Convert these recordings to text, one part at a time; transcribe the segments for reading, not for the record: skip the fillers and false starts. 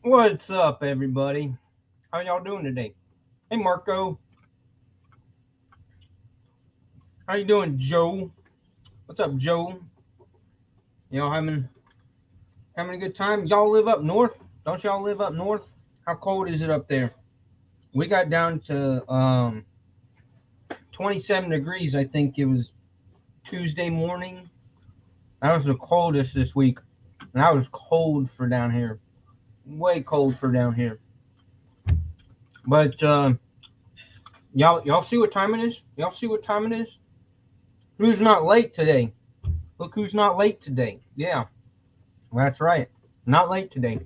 What's up, everybody? How y'all doing today? Hey, Marco. How you doing, Joe? What's up, Joe? Y'all having a good time? Y'all live up north? Don't y'all live up north? How cold is it up there? We got down to 27 degrees. I think it was Tuesday morning. That was the coldest this week, and that was cold for down here. Way cold for down here. But y'all see what time it is? Y'all see what time it is? Who's not late today? Look who's not late today. Yeah, that's right. Not late today.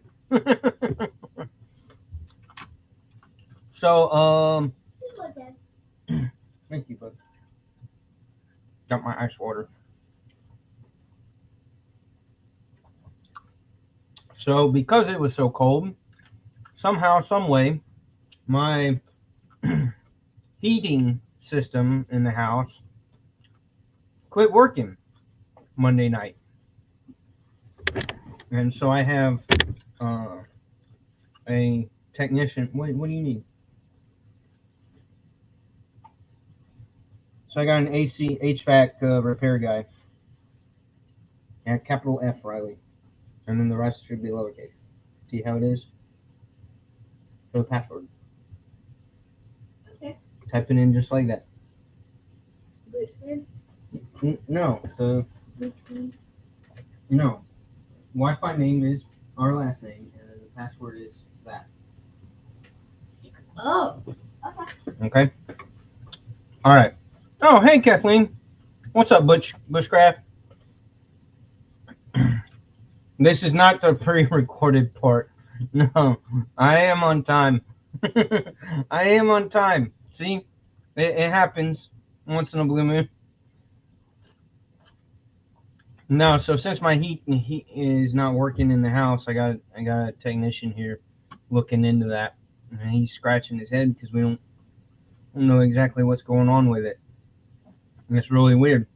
So, thank you, bud. Got my ice water. So, because it was so cold, somehow, some way, my heating system in the house quit working Monday night, and so I have uh, a technician. What do you need? So I got an AC HVAC repair guy. Yeah, capital F Riley, and then the rest should be lowercase. See how it is? For the password. Okay. Type it in just like that. No, no. Wi-Fi name is our last name, and then the password is that. Oh. Okay. All right. Oh, hey, Kathleen. What's up, Bushcraft? This is not the pre-recorded part. No, I am on time. I am on time. See, it happens once in a blue moon. No, so since my heat is not working in the house, I got a technician here looking into that, and he's scratching his head because we don't know exactly what's going on with it. And it's really weird.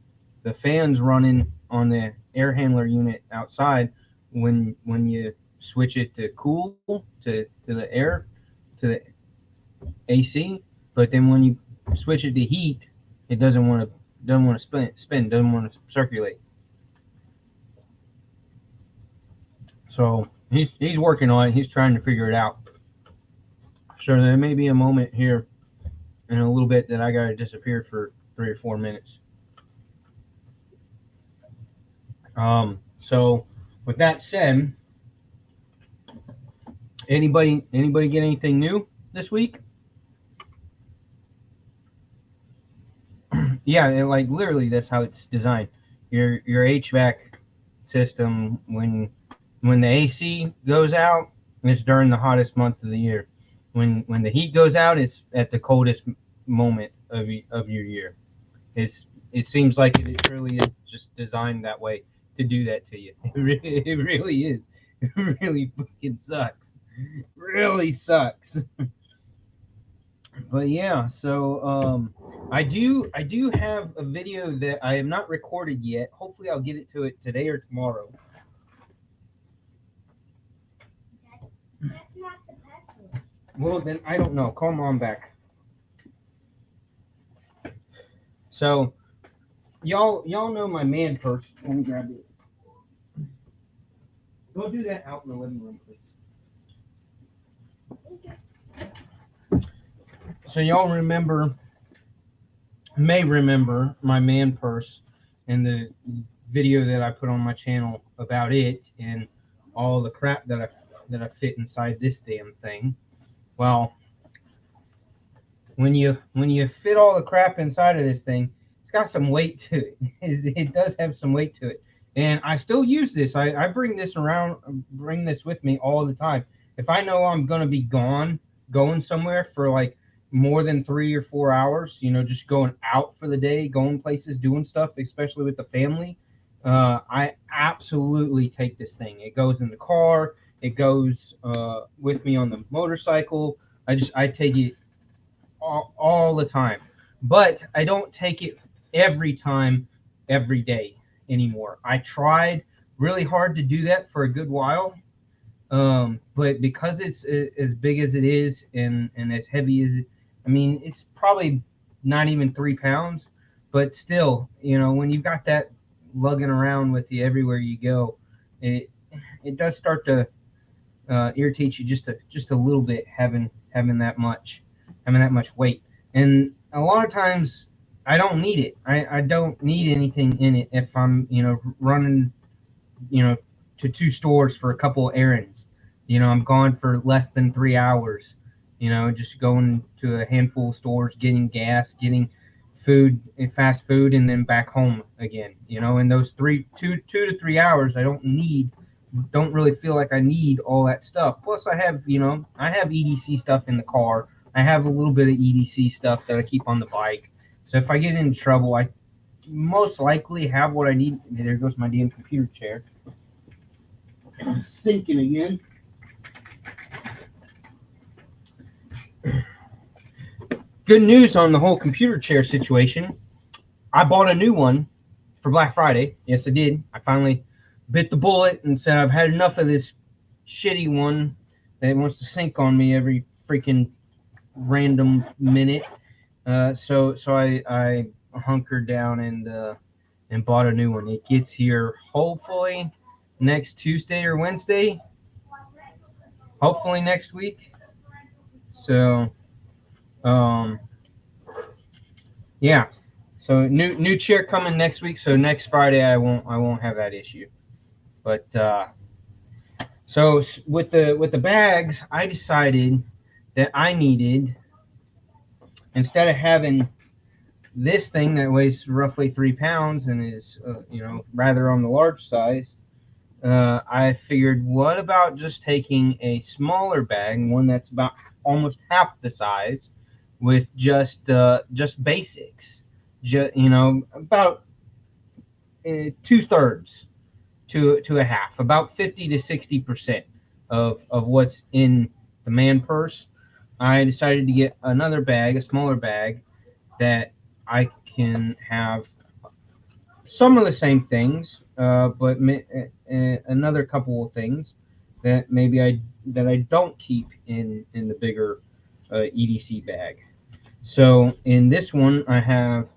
The fan's running on the air handler unit outside when you switch it to cool to the air to the AC, but then when you switch it to heat, it doesn't want to spin doesn't want to circulate. So he's working on it. He's trying to figure it out. So there may be a moment here in a little bit that I gotta disappear for 3 or 4 minutes. So with that said, anybody get anything new this week? Yeah, like literally that's how it's designed. Your HVAC system when the AC goes out, it's during the hottest month of the year. When the heat goes out, it's at the coldest moment of your year. It seems like it really is just designed that way to do that to you. It really is. It really fucking sucks. Really sucks. But yeah, so I do have a video that I have not recorded yet. Hopefully I'll get it to it today or tomorrow. That's not the password. Well then I don't know. Call mom back. So y'all know my man purse. Let me grab it. Go do that out in the living room, please. So y'all may remember my man purse and the video that I put on my channel about it and all the crap that I fit inside this damn thing. Well, when you fit all the crap inside of this thing, it's got some weight to it. It does have some weight to it, and I still use this. I bring this with me all the time. If I know I'm gonna be going somewhere for like more than 3 or 4 hours, just going out for the day, going places, doing stuff, especially with the family. I absolutely take this thing. It goes in the car. It goes with me on the motorcycle. I take it all the time. But I don't take it every time, every day anymore. I tried really hard to do that for a good while. But because it's as big as it is and as heavy as it, I mean, it's probably not even 3 pounds, but still, when you've got that lugging around with you everywhere you go, it it does start to irritate you just a little bit having that much weight. And a lot of times I don't need it. I don't need anything in it if I'm running you know to two stores for a couple of errands. I'm gone for less than 3 hours. Just going to a handful of stores, getting gas, getting food and fast food, and then back home again. In those 2 to 3 hours, don't really feel like I need all that stuff. Plus, I have EDC stuff in the car. I have a little bit of EDC stuff that I keep on the bike. So if I get into trouble, I most likely have what I need. There goes my damn computer chair. Sinking again. Good news on the whole computer chair situation. I bought a new one for Black Friday. Yes, I did. I finally bit the bullet and said I've had enough of this shitty one that wants to sink on me every freaking random minute. So I hunkered down and bought a new one. It gets here hopefully next Tuesday or Wednesday. Hopefully next week. So, yeah. So new chair coming next week. So next Friday I won't have that issue. But so with the bags, I decided that I needed, instead of having this thing that weighs roughly 3 pounds and is rather on the large size, I figured, what about just taking a smaller bag, one that's about almost half the size, with just basics, about 2/3 to a half, about 50 to 60% of what's in the man purse. I decided to get another bag, a smaller bag, that I can have some of the same things, but another couple of things that maybe I don't keep in the bigger EDC bag. So in this one, I have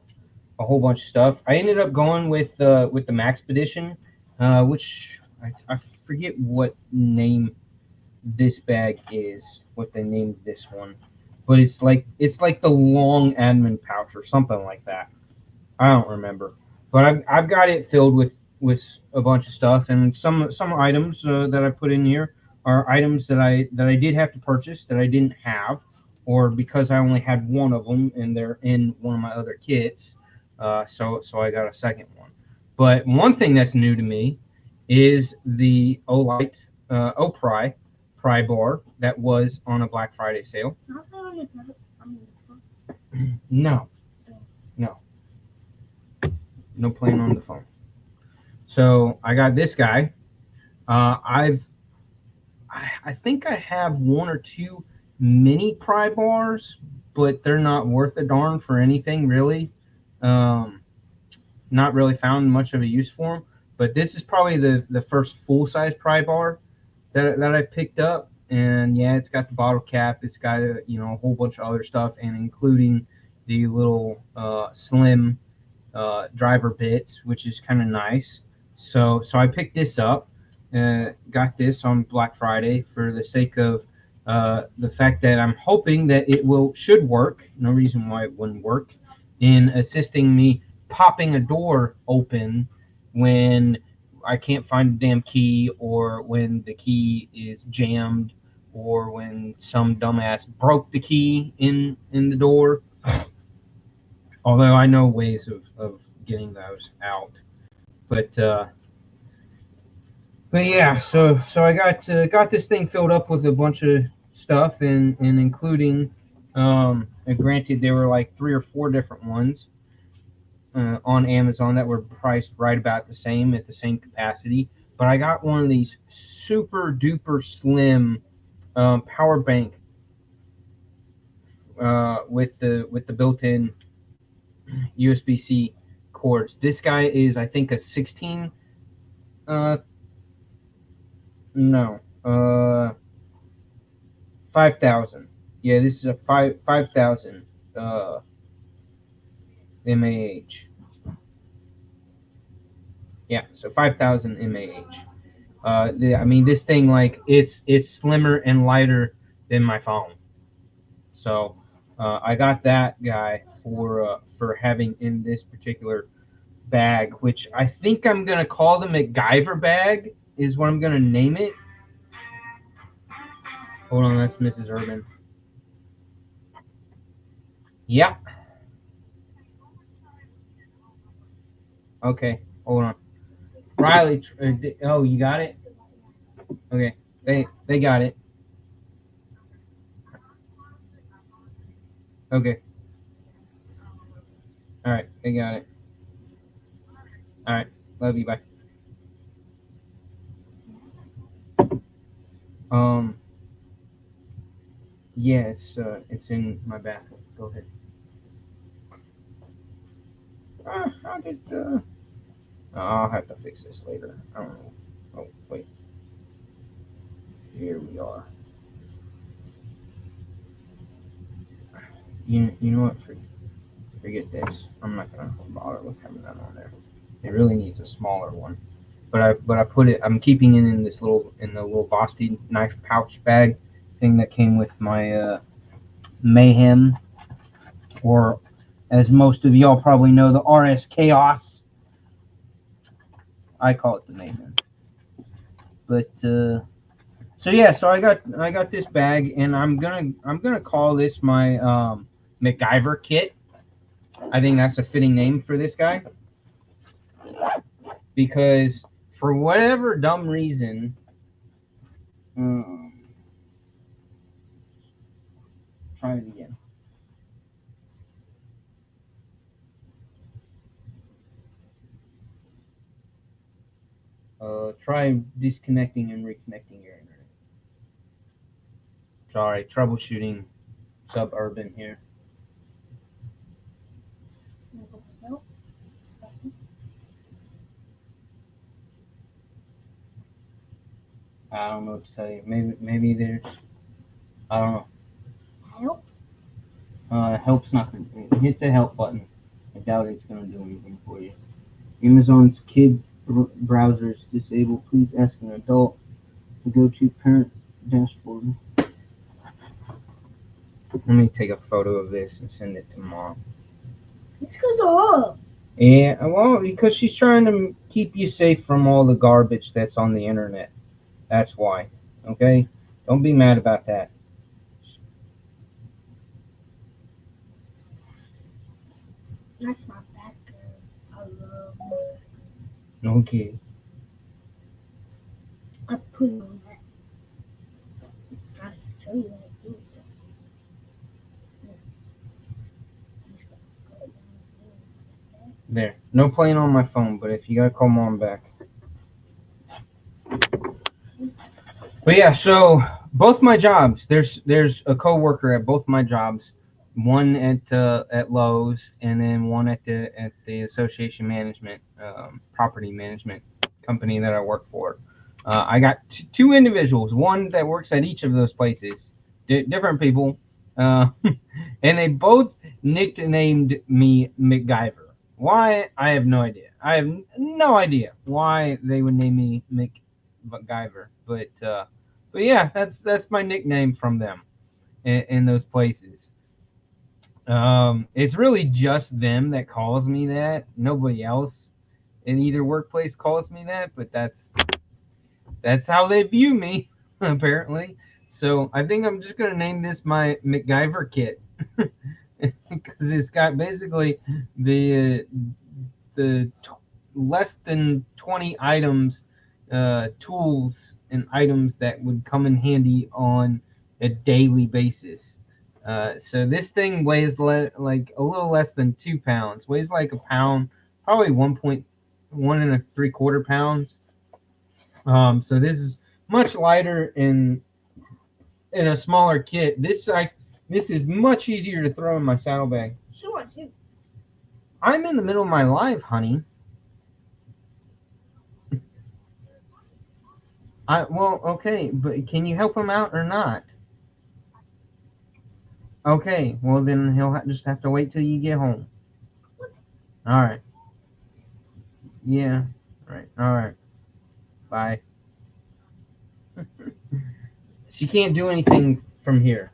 a whole bunch of stuff. I ended up going with the Maxpedition, which I forget what name this bag is, what they named this one, but it's like the long admin pouch or something like that. I don't remember, but I've got it filled with a bunch of stuff, and some items that I put in here are items that I did have to purchase that I didn't have, or because I only had one of them and they're in one of my other kits, so I got a second one. But one thing that's new to me is the Olight Opry pry bar that was on a Black Friday sale. No, no playing on the phone. So I got this guy. I think I have one or two mini pry bars, but they're not worth a darn for anything really. Not really found much of a use for them. But this is probably the first full size pry bar that I picked up. And yeah, it's got the bottle cap. It's got a whole bunch of other stuff, and including the little slim driver bits, which is kind of nice. So I picked this up. Got this on Black Friday for the sake of the fact that I'm hoping that it should work. No reason why it wouldn't work in assisting me popping a door open when I can't find the damn key, or when the key is jammed, or when some dumbass broke the key in the door. Although I know ways of getting those out. But yeah, so I got this thing filled up with a bunch of stuff, and including, and granted, there were like 3 or 4 different ones on Amazon that were priced right about the same, at the same capacity. But I got one of these super duper slim power bank with the built-in USB-C cords. This guy is, I think, a 16. No, 5,000. Yeah, this is a 5,000 mAh. Yeah, so 5,000 mAh. I mean, this thing, like, it's slimmer and lighter than my phone. So I got that guy for having in this particular bag, which I think I'm gonna call the MacGyver bag. Is what I'm gonna name it. Hold on, that's Mrs. Urban. Yeah. Okay. Hold on. Riley. Oh, you got it. Okay. They got it. Okay. All right. They got it. All right. Love you. Bye. Um. Yeah, it's in my bathroom. Go ahead. How did I'll have to fix this later. I don't know. Oh wait. Here we are. You know what? Forget this. I'm not gonna bother with having that on there. It really needs a smaller one. But I put it. I'm keeping it in this little Vosti knife pouch bag thing that came with my Mayhem, or as most of y'all probably know, the RS Chaos. I call it the Mayhem. But so yeah, so I got this bag, and I'm gonna call this my MacGyver kit. I think that's a fitting name for this guy, because for whatever dumb reason, try it again. Try disconnecting and reconnecting your internet. Sorry, troubleshooting suburban here. I don't know what to tell you. Maybe there's, I don't know. Help? Help's not gonna hit the help button. I doubt it's gonna do anything for you. Amazon's kid browsers disabled. Please ask an adult to go to parent dashboard. Let me take a photo of this and send it to mom. It's because of all. Yeah, well, because she's trying to keep you safe from all the garbage that's on the internet. That's why. Okay? Don't be mad about that. That's not that good. I love it. Okay. I put it on that. I can show you how to do it. There. No playing on my phone, but if you gotta call mom back. But yeah, so both my jobs, there's a coworker at both my jobs, one at Lowe's, and then one at the association management, property management company that I work for. I got two individuals, one that works at each of those places, different people, and they both nicknamed me MacGyver. Why? I have no idea. I have no idea why they would name me MacGyver, but yeah, that's my nickname from them in those places. It's really just them that calls me that. Nobody else in either workplace calls me that, but that's how they view me, apparently. So I think I'm just gonna name this my MacGyver kit, because it's got basically the less than 20 items, tools and items that would come in handy on a daily basis. So this thing weighs like a little less than 2 pounds. Weighs like a pound, probably 1.1 pounds. So this is much lighter in a smaller kit. This is much easier to throw in my saddlebag. She wants you. I'm in the middle of my life, honey. Well, okay, but can you help him out or not? Okay, well then just have to wait till you get home. All right. Yeah. All right. All right. Bye. She can't do anything from here,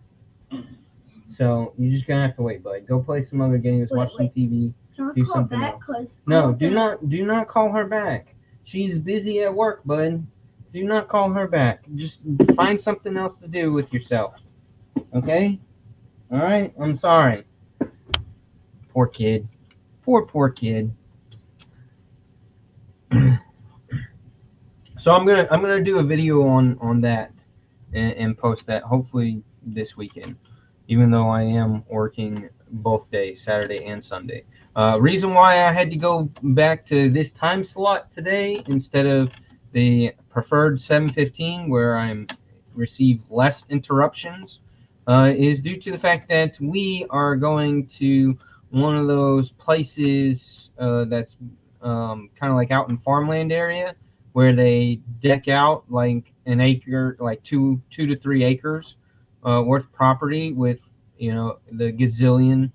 so you're just gonna have to wait, bud. Go play some other games, Wait, watch some wait. TV, Can I do call something back? else. Cause No, do not call her back. She's busy at work, bud. Do not call her back. Just find something else to do with yourself. Okay? All right. I'm sorry. Poor kid. Poor kid. So I'm gonna do a video on that and post that hopefully this weekend, even though I am working both days, Saturday and Sunday. Reason why I had to go back to this time slot today instead of the preferred 7:15, where I'm receive less interruptions, is due to the fact that we are going to one of those places that's kind of like out in farmland area where they deck out like an acre, like 2 to 3 acres worth of property with the gazillion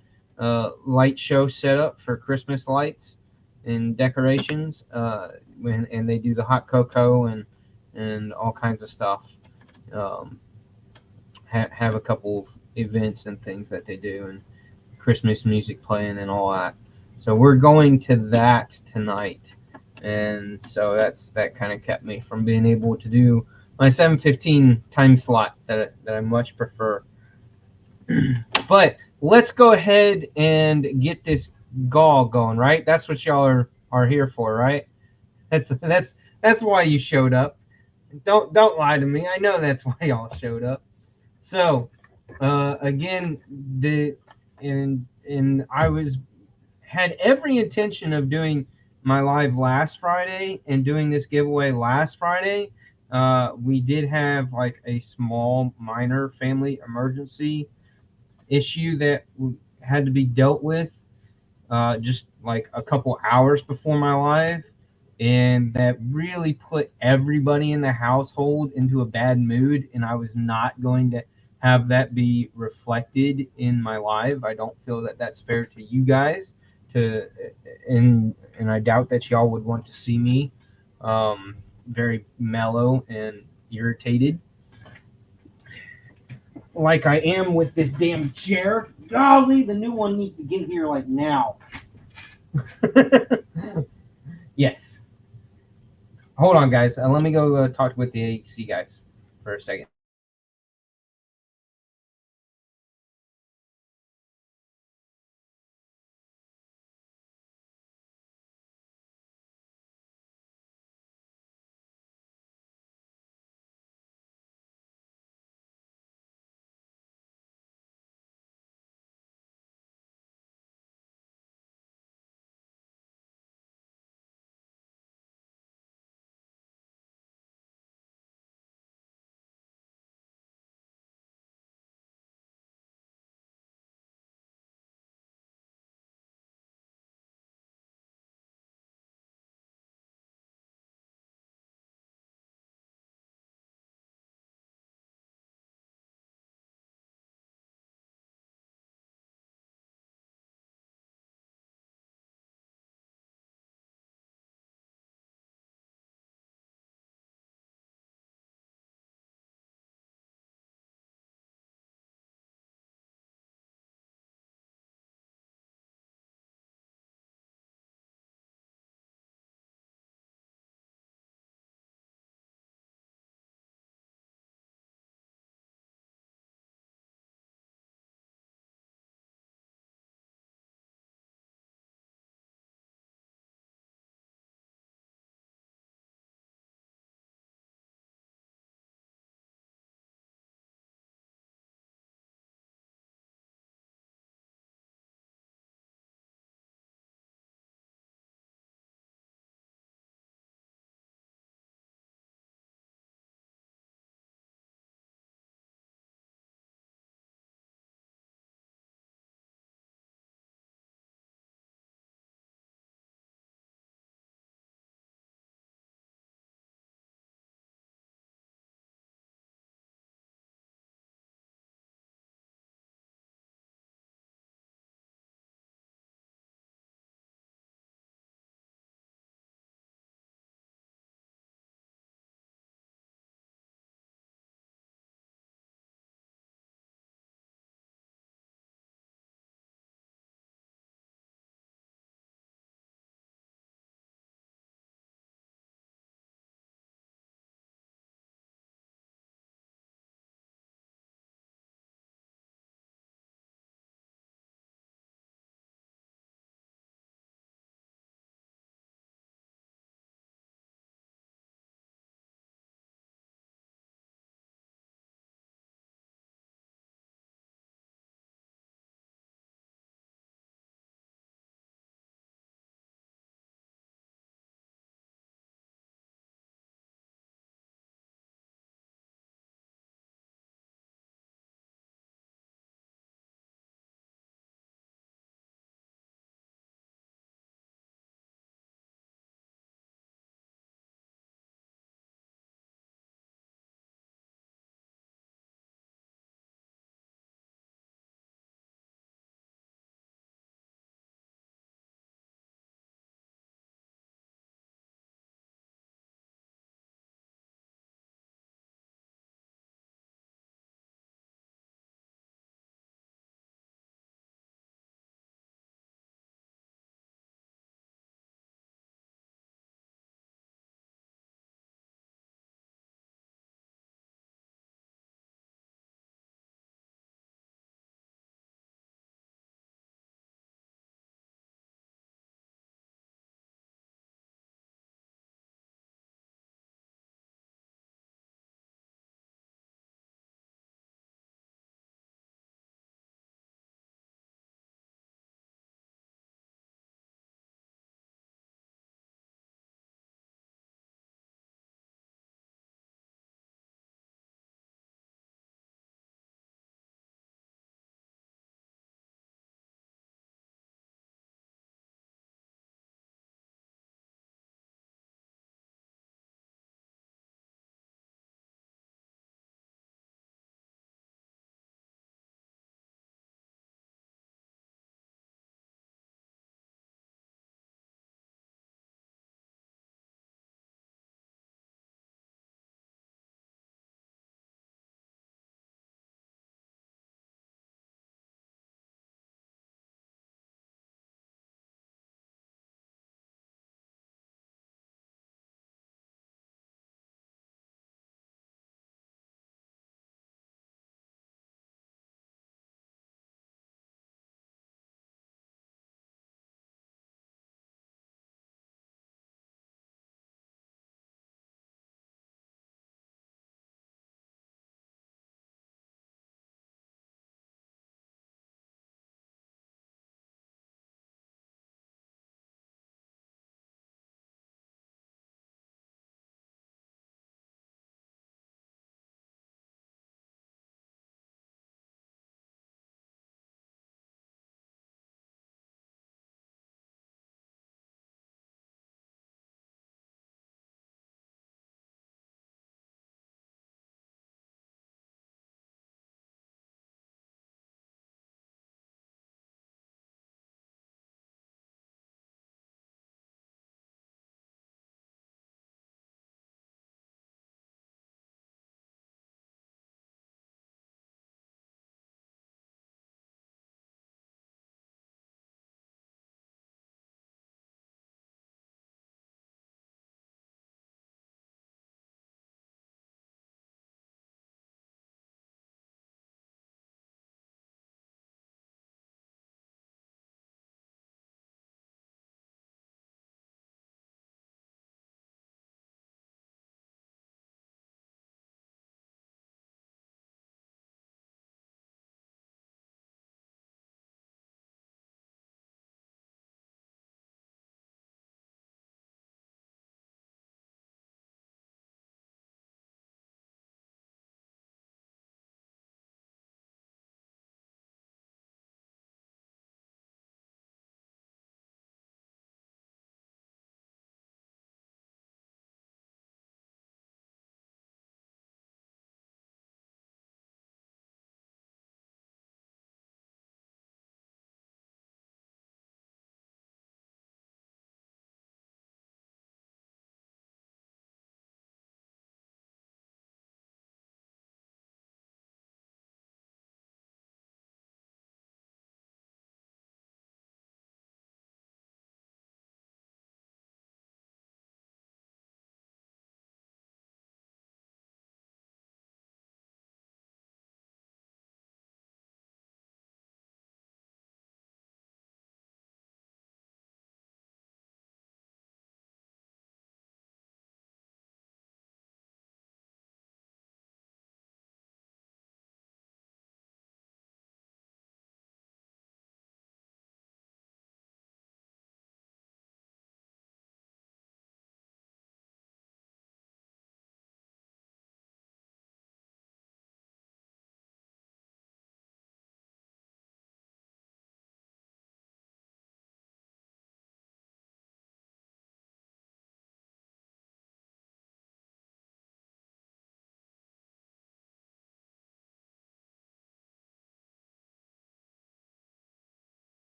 light show set up for Christmas lights and decorations. And they do the hot cocoa and all kinds of stuff. Um, have a couple of events and things that they do and Christmas music playing and all that. So we're going to that tonight, and so that kind of kept me from being able to do my 7:15 time slot that I much prefer. But let's go ahead and get this gall going, right? That's what y'all are here for, right? That's why you showed up. Don't lie to me. I know that's why y'all showed up. So again, and I was had every intention of doing my live last Friday and doing this giveaway last Friday. We did have like a small minor family emergency issue that had to be dealt with just like a couple hours before my live, and that really put everybody in the household into a bad mood. And I was not going to have that be reflected in my live. I don't feel that that's fair to you guys. To and I doubt that y'all would want to see me very mellow and irritated like I am with this damn chair. Golly, the new one needs to get here like now. Yes. Hold on, guys. Let me go talk with the AC guys for a second.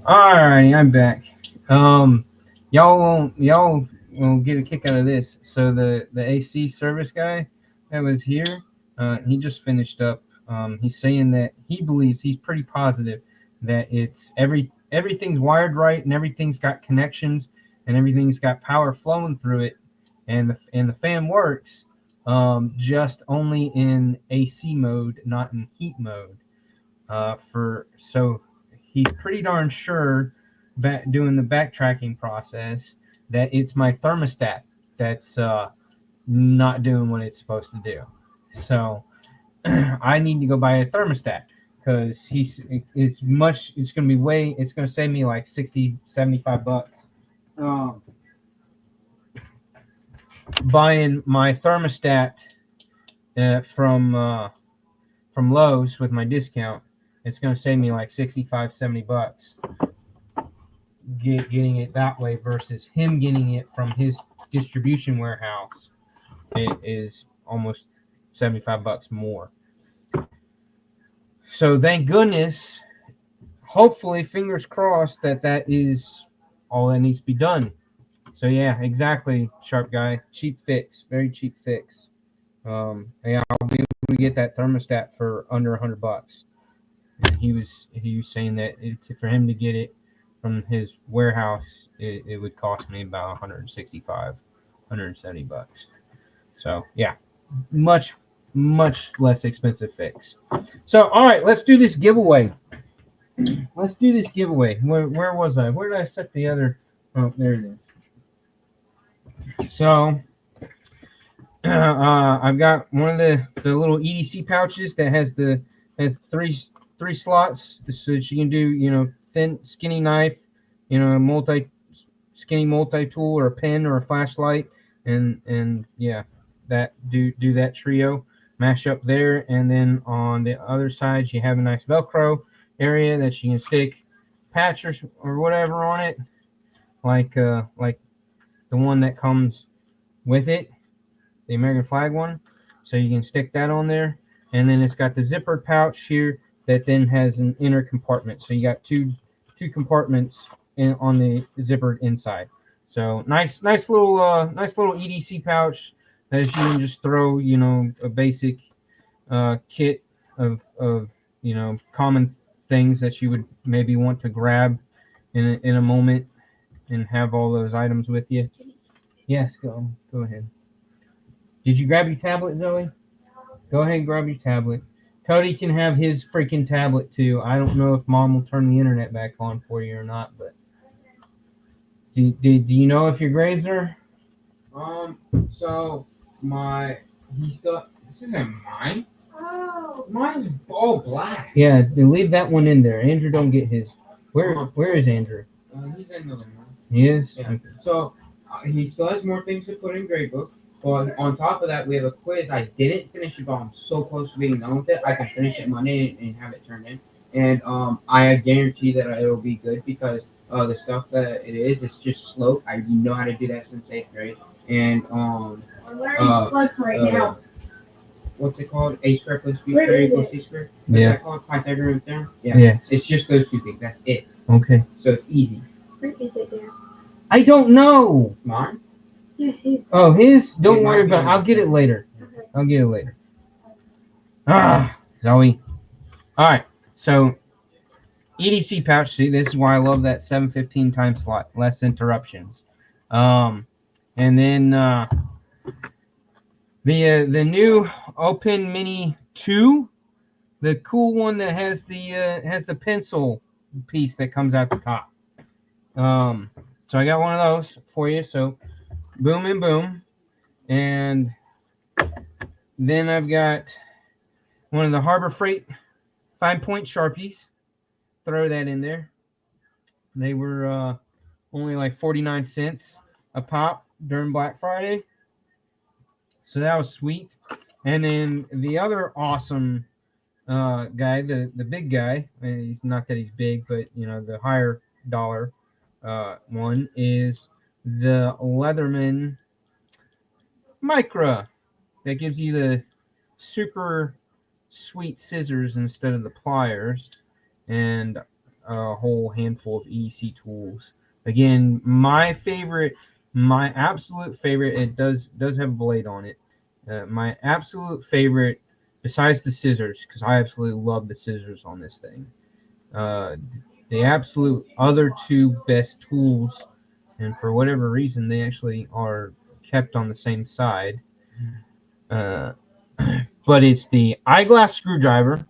Alrighty, I'm back. Y'all will get a kick out of this. So the AC service guy that was here, he just finished up. He's saying that he believes, he's pretty positive that everything's wired right and everything's got connections and everything's got power flowing through it, and the fan works, just only in AC mode, not in heat mode. So he's pretty darn sure, doing the backtracking process, that it's my thermostat that's not doing what it's supposed to do. So I need to go buy a thermostat because it's going to be it's going to save me like 60-75 bucks. Buying my thermostat from Lowe's with my discount, it's going to save me like 65-70 bucks getting it that way versus him getting it from his distribution warehouse. It is almost 75 bucks more. So thank goodness, hopefully, fingers crossed, that is all that needs to be done. So yeah, exactly, Sharp Guy. Cheap fix, very cheap fix. Yeah, I'll be able to get that thermostat for under 100 bucks. And he was saying that for him to get it from his warehouse, it would cost me about 165, 170 bucks. So yeah, much less expensive fix. So all right, let's do this giveaway. Where was I? Where did I set the other? Oh, there it is. So I've got one of the little EDC pouches that has three slots, so that you can do thin skinny knife, multi tool, or a pen, or a flashlight, and yeah, do that trio mash up there. And then on the other side you have a nice Velcro area that you can stick patches or whatever on it, like the one that comes with it, the American flag one. So you can stick that on there, and then it's got the zippered pouch here that then has an inner compartment. So you got two compartments on the zippered inside. So nice little EDC pouch that you can just throw a basic kit of common things that you would maybe want to grab in a moment, and have all those items with you. Yes, go ahead. Did you grab your tablet, Zoe? Go ahead and grab your tablet. Cody can have his freaking tablet too. I don't know if Mom will turn the internet back on for you or not, but do you know if your grades are? So this isn't mine. Oh. Mine's all black. Yeah, leave that one in there. Andrew don't get his. Where is Andrew? He's in another one. He is? Yeah. Okay. So he still has more things to put in grade book. But on top of that, we have a quiz. I didn't finish it, but I'm so close to being done with it. I can finish it Monday and have it turned in. And I guarantee that it'll be good because the stuff that it is, it's just slow. I know how to do that since 8th grade. And We're learning flip right now. What's it called? A squared plus B squared equals C squared. What's that called? Pythagorean theorem. Yeah. Yes. It's just those two things. That's it. Okay. So it's easy. Where is it there? I don't know. Mine? Yeah, his. Oh, his? Don't worry about it. be. I'll get it later. Okay. I'll get it later. Zoe. All right. So EDC pouch. See, this is why I love that 715 time slot. Less interruptions. And then the new Open Mini 2, the cool one that has the pencil piece that comes out the top. So I got one of those for you. So boom and boom. And then I've got one of the Harbor Freight 5-point Sharpies. Throw that in there. They were only like 49 cents a pop during Black Friday. So that was sweet. And then the other awesome guy, the big guy, and he's not that he's big, but the higher dollar one is the Leatherman Micra that gives you the super sweet scissors instead of the pliers. And a whole handful of EDC tools. Again, my favorite, my absolute favorite. It does have a blade on it. My absolute favorite, besides the scissors, because I absolutely love the scissors on this thing. The absolute other two best tools, and for whatever reason, they actually are kept on the same side. Uh, but it's the eyeglass screwdriver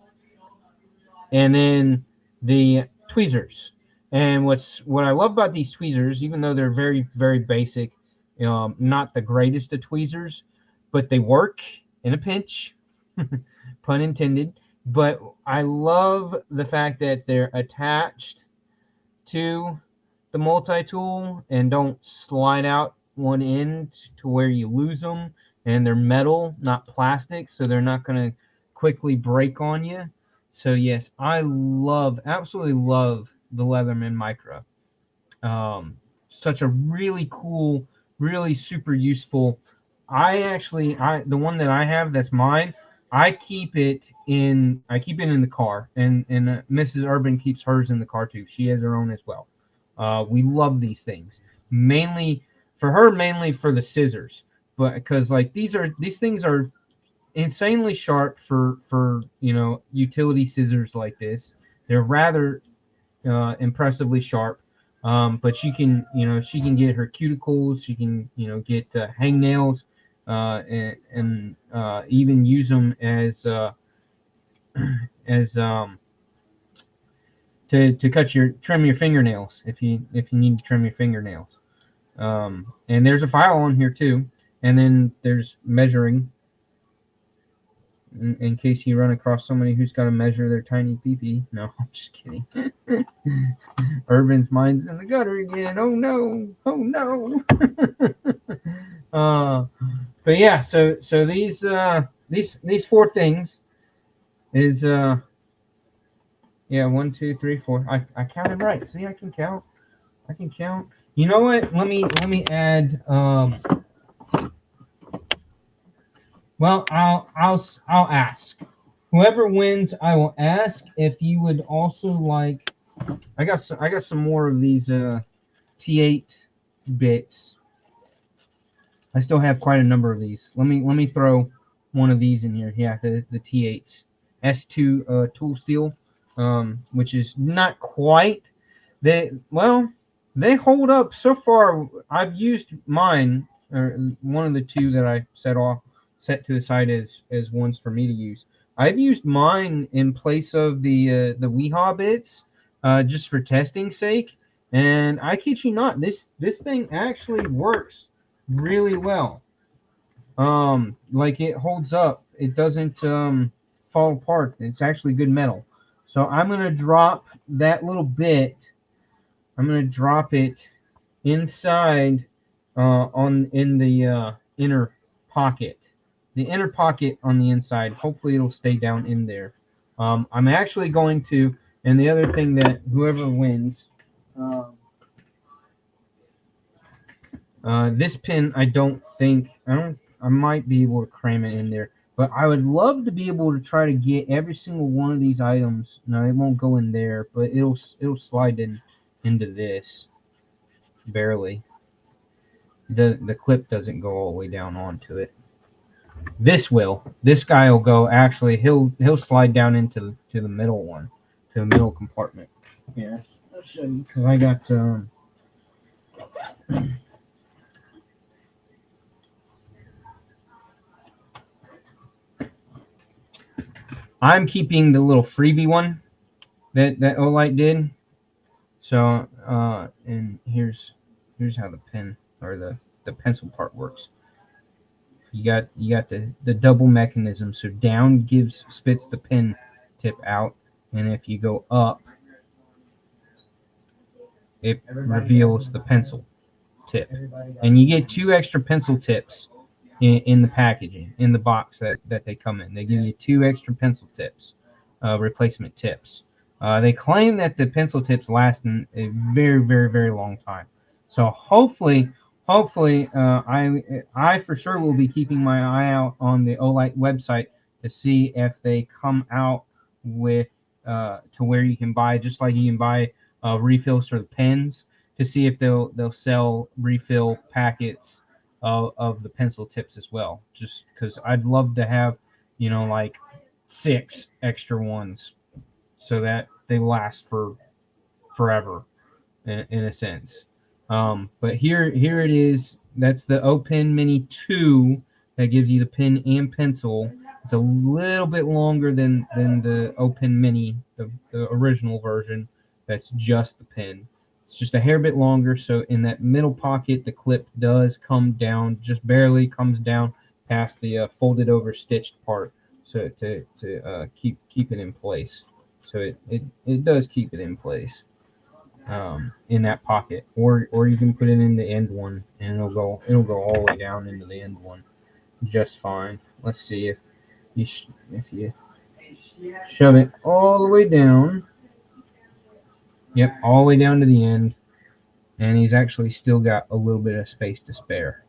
and then the tweezers. And what I love about these tweezers, even though they're very, very basic, not the greatest of tweezers, but they work in a pinch, pun intended. But I love the fact that they're attached to the multi-tool and don't slide out one end to where you lose them. And they're metal, not plastic, so they're not going to quickly break on you. So yes, I absolutely love the Leatherman Micra. Such a really cool, really super useful. The one that I have that's mine. I keep it in the car, and Mrs. Urban keeps hers in the car too. She has her own as well. We love these things mainly for her, mainly for the scissors, but because like these things are insanely sharp for utility scissors like this. They're rather impressively sharp. But she can get her cuticles. She can get hangnails, and even use them as as to trim your fingernails if you need to trim your fingernails. And there's a file on here too, and then there's measuring in case you run across somebody who's got to measure their tiny pee-pee. No, I'm just kidding. Urban's mind's in the gutter again. Oh no! Oh no! But yeah, so these four things is 1, 2, 3, 4. I counted right. See, I can count. You know what? Let me add. Well, I'll ask. Whoever wins, I will ask if you would also like. I got some more of these T8 bits. I still have quite a number of these. Let me throw one of these in here. Yeah, the T8s, S2 tool steel, which is not quite. They hold up so far. I've used mine, or one of the two that I set to the side as ones for me to use. I've used mine in place of the Weehaw bits, just for testing sake. And I kid you not, this thing actually works really well. Like it holds up. It doesn't fall apart. It's actually good metal. So I'm gonna drop that little bit. I'm gonna drop it inside in the inner pocket. The inner pocket on the inside. Hopefully it'll stay down in there. I'm actually going to, and the other thing that whoever wins, this pin I might be able to cram it in there, but I would love to be able to try to get every single one of these items. No, it won't go in there, but it'll slide into this barely. The clip doesn't go all the way down onto it. This guy will go. Actually, he'll slide down into the middle one, to the middle compartment. Yeah, I'll show you because I got. I'm keeping the little freebie one that Olight did. So and here's how the pen or the pencil part works. You got the double mechanism. So down spits the pen tip out, and if you go up, it reveals the pencil tip. And you get 2 extra pencil tips in the packaging, in the box that they come in. They give you 2 extra pencil tips, replacement tips. They claim that the pencil tips last a very, very, very long time. So hopefully, I for sure will be keeping my eye out on the Olight website to see if they come out with to where you can buy, just like you can buy refills for the pens, to see if they'll sell refill packets of the pencil tips as well. Just because I'd love to have, like 6 extra ones, so that they last for forever, in a sense. But here it is. That's the O Pen Mini 2 that gives you the pen and pencil. It's a little bit longer than the O Pen Mini, the original version. That's just the pen. It's just a hair bit longer. So in that middle pocket, the clip does come down, just barely comes down past the folded over stitched part, so to keep it in place. So it does keep it in place. In that pocket, or you can put it in the end one, and it'll go all the way down into the end one just fine. Let's see if you shove it all the way down. Yep, all the way down to the end, and he's actually still got a little bit of space to spare.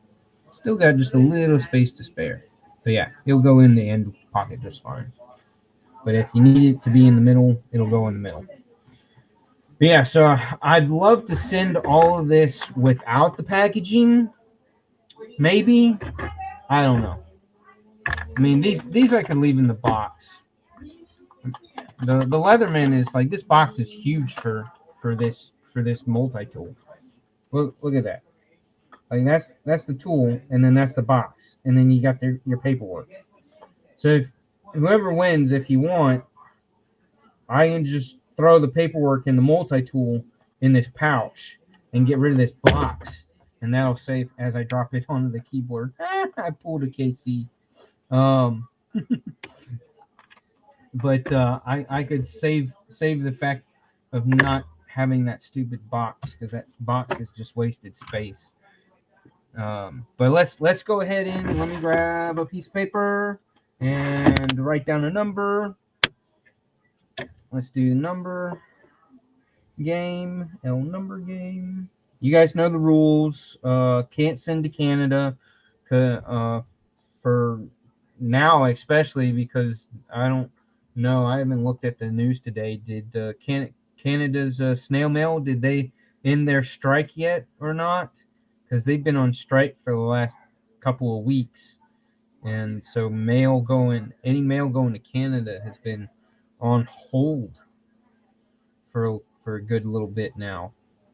Still got just a little space to spare. But yeah, it'll go in the end pocket just fine. But if you need it to be in the middle, it'll go in the middle. But yeah, so I'd love to send all of this without the packaging. Maybe. I don't know. I mean, these I could leave in the box. The Leatherman is like, this box is huge for this multi-tool. Look at that. Like that's the tool, and then that's the box, and then you got your paperwork. So if whoever wins, if you want, I can just throw the paperwork and the multi-tool in this pouch and get rid of this box, and that'll save as I drop it onto the keyboard. I pulled a KC. But I could save the fact of not having that stupid box, because that box is just wasted space. But let's go ahead and let me grab a piece of paper and write down a number. Let's do the number game, number game. You guys know the rules. Can't send to Canada for now, especially because I don't know. I haven't looked at the news today. Did Canada's snail mail, did they end their strike yet or not? Because they've been on strike for the last couple of weeks, and so any mail going to Canada has been on hold for a good little bit now.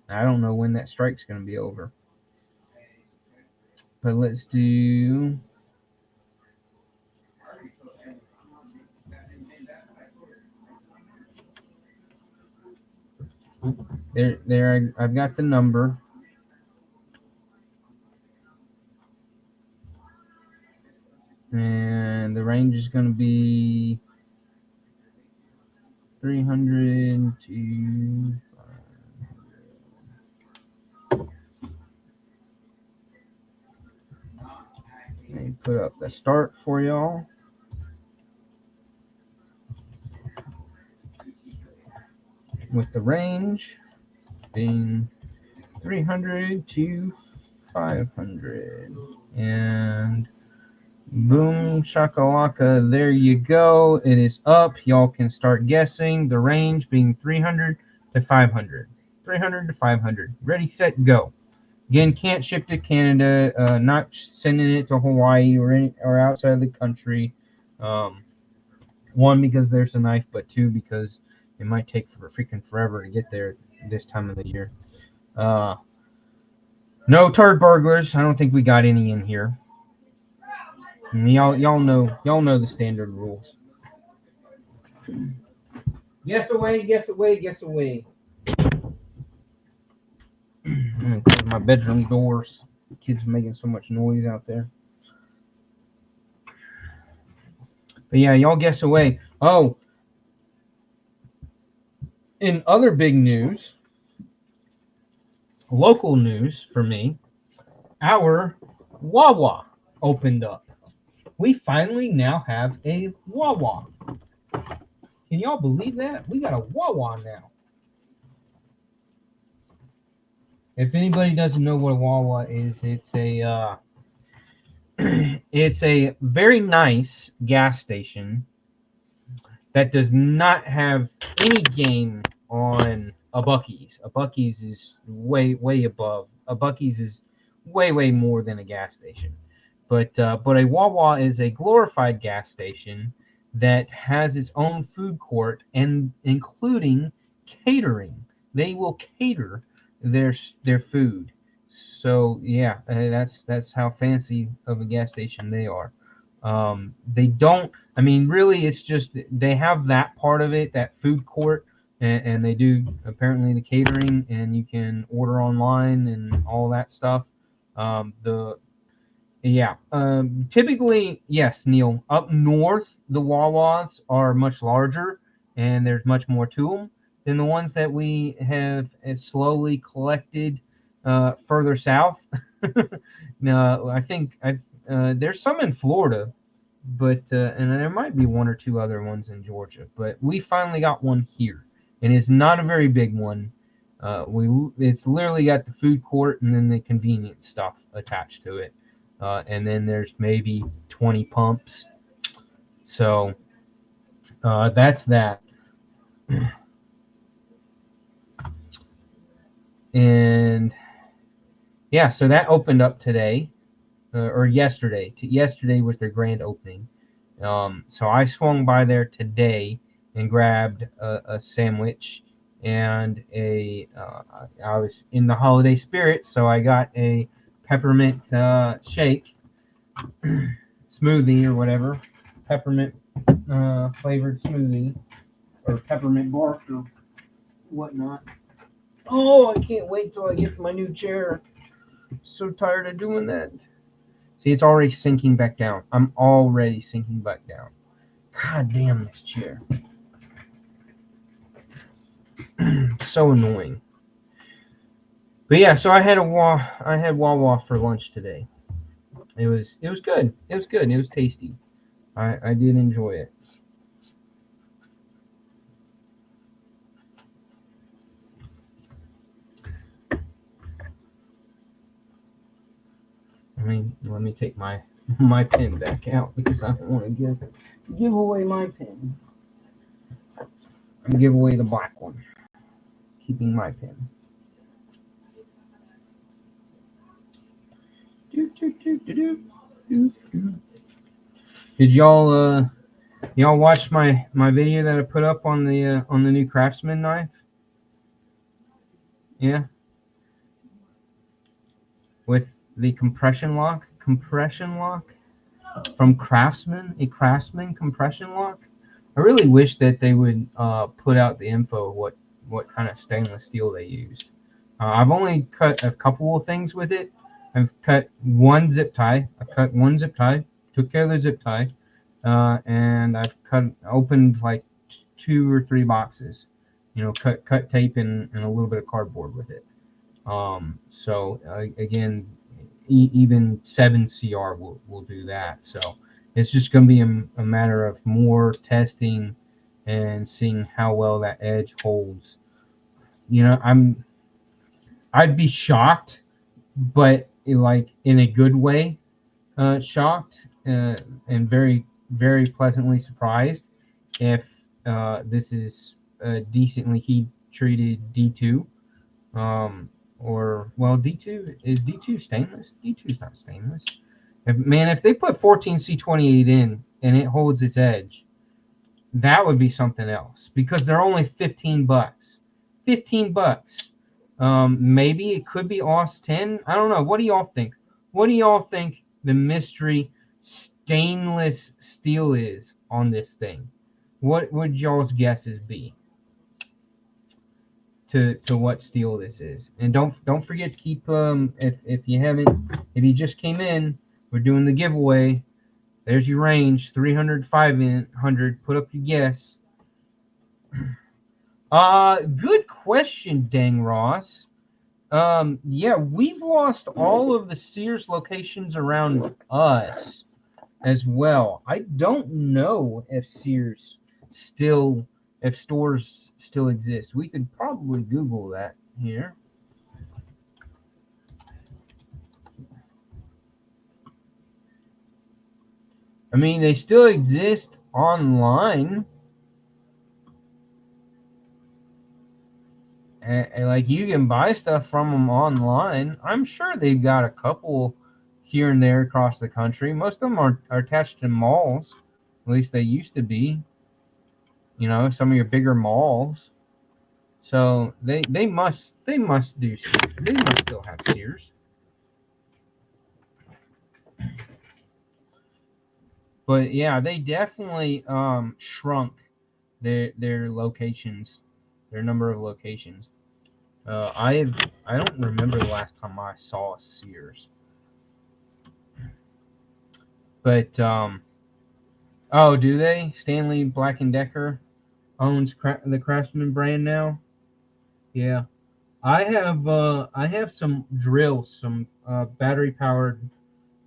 I don't know when that strike's going to be over. But let's do there. I've got the number. And the range is going to be 300 to 500. Let me put up the start for y'all. With the range being 300 to 500. And boom shakalaka, there you go. It is up. Y'all can start guessing. The range being 300 to 500. 300 to 500. Ready, set, go. Again, can't ship to Canada. Not sending it to Hawaii or outside of the country. One, because there's a knife, but two, because it might take forever to get there this time of the year. No turd burglars. I don't think we got any in here. And y'all know the standard rules. Guess away, guess away, guess away. I'm gonna close my bedroom doors. The kids are making so much noise out there. But yeah, y'all guess away. Oh, in other big news, local news for me, our Wawa opened up. We finally now have a Wawa. Can y'all believe that? We got a Wawa now. If anybody doesn't know what a Wawa is, it's a very nice gas station that does not have any game on a Buc-ee's. A Buc-ee's is way above. A Buc-ee's is way more than a gas station. But a Wawa is a glorified gas station that has its own food court and including catering. They will cater their food. So yeah, that's how fancy of a gas station they are. They don't. I mean, really, it's just they have that part of it, that food court, and they do apparently the catering, and you can order online and all that stuff. Typically, yes, Neil. Up north, the Wawas are much larger, and there's much more to them than the ones that we have slowly collected further south. Now, I think there's some in Florida, but and there might be one or two other ones in Georgia. But we finally got one here, and it's not a very big one. It's literally got the food court and then the convenience stuff attached to it. And then there's maybe 20 pumps. So that's that. And yeah, so that opened up today or yesterday. Yesterday was their grand opening. So I swung by there today and grabbed a sandwich and I was in the holiday spirit, so I got a peppermint shake smoothie or whatever, peppermint flavored smoothie or peppermint bark or whatnot. Oh, I can't wait till I get my new chair. I'm so tired of doing that. See, it's already sinking back down. I'm already sinking back down. God damn this chair. So annoying. But yeah, so I had Wawa for lunch today. It was good. It was good. It was tasty. I did enjoy it. Let me take my pen back out because I don't want to give away my pen. I'm give away the black one. Keeping my pen. Did y'all watch my video that I put up on the new Craftsman knife? Yeah. With the compression lock from Craftsman, a Craftsman compression lock. I really wish that they would put out the info of what kind of stainless steel they used. I've only cut a couple of things with it. I've cut one zip tie. Took care of the zip tie, and I've opened like 2 or 3 boxes. Cut tape and a little bit of cardboard with it. So again, even 7CR will do that. So it's just going to be a matter of more testing and seeing how well that edge holds. I'd be shocked, but like in a good way, shocked and very, very pleasantly surprised if this is a decently heat treated D2. D2 stainless? D2's not stainless. If they put 14C28 in and it holds its edge, that would be something else because they're only $15. $15. Maybe it could be OS 10. I don't know. What do y'all think? What do y'all think the mystery stainless steel is on this thing? What would y'all's guesses be to what steel this is? And don't forget to keep if you just came in, we're doing the giveaway. There's your range, 300, 500. Put up your guess. Good question, Dang Ross. Yeah, we've lost all of the Sears locations around us as well. I don't know if stores still exist. We could probably Google that here. I mean, they still exist online. and like you can buy stuff from them online. I'm sure they've got a couple here and there across the country. Most of them are attached to malls. At least they used to be. You know, some of your bigger malls. So they must do Sears. They must still have Sears. But yeah, they definitely shrunk their locations, their number of locations. I don't remember the last time I saw a Sears. But oh, do they? Stanley Black and Decker owns the Craftsman brand now. Yeah, I have some drills, some battery powered